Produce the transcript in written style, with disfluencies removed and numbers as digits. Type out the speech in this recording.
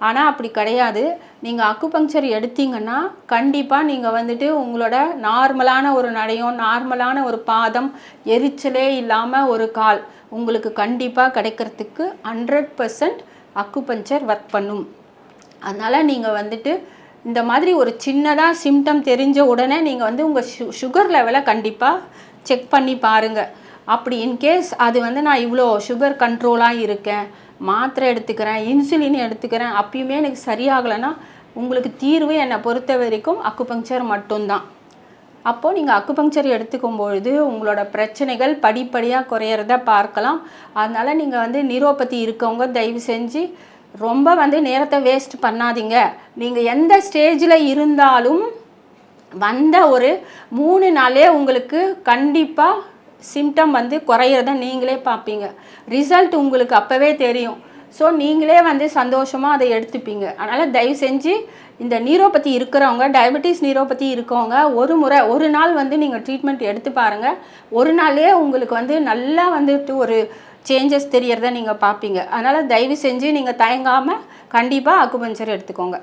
ஆனால் அப்படி கிடையாது. நீங்கள் அக்குபங்க்சர் எடுத்தீங்கன்னா கண்டிப்பாக நீங்கள் வந்துட்டு உங்களோட நார்மலான ஒரு நடையும் நார்மலான ஒரு பாதம் எரிச்சலே இல்லாமல் ஒரு கால் உங்களுக்கு கண்டிப்பாக கிடைக்கிறதுக்கு 100% அக்குபங்க்சர் ஒர்க் பண்ணும். அதனால் நீங்கள் வந்துட்டு இந்த மாதிரி ஒரு சின்னதாக சிம்டம் தெரிஞ்ச உடனே நீங்கள் வந்து உங்கள் சுகர் லெவலை கண்டிப்பாக செக் பண்ணி பாருங்கள். அப்படி இன்கேஸ் அது வந்து நான் இவ்வளோ சுகர் கண்ட்ரோலாக இருக்கேன், மாத்திரை எடுத்துக்கிறேன், இன்சுலின் எடுத்துக்கிறேன், அப்பயுமே எனக்கு சரியாகலைன்னா உங்களுக்கு தீர்வு என்னை பொறுத்த வரைக்கும் அக்குபங்க்சர் மட்டும்தான். அப்போது நீங்கள் அக்குபங்க்சர் எடுத்துக்கும் பொழுது உங்களோட பிரச்சனைகள் படிப்படியாக குறையிறத பார்க்கலாம். அதனால் நீங்கள் வந்து நியூரோபதி இருக்கவங்க தயவு செஞ்சு ரொம்ப வந்து நேரத்தை வேஸ்ட் பண்ணாதீங்க. நீங்கள் எந்த ஸ்டேஜில் இருந்தாலும் வந்த ஒரு 3 நாளே உங்களுக்கு கண்டிப்பாக சிம்டம் வந்து குறையிறத நீங்களே பார்ப்பீங்க. ரிசல்ட் உங்களுக்கு அப்போவே தெரியும். ஸோ நீங்களே வந்து சந்தோஷமாக அதை எடுத்துப்பீங்க. அதனால் தயவு செஞ்சு இந்த நியூரோபதி இருக்கிறவங்க, டயபெட்டிஸ் நியூரோபதி இருக்கவங்க ஒரு நாள் வந்து நீங்கள் ட்ரீட்மெண்ட் எடுத்து பாருங்கள். ஒரு நாளே உங்களுக்கு வந்து நல்லா வந்துட்டு ஒரு சேஞ்சஸ் தெரியறத நீங்கள் பார்ப்பீங்க. அதனால் தயவு செஞ்சு நீங்கள் தயங்காமல் கண்டிப்பாக அக்குபங்க்சர் எடுத்துக்கோங்க.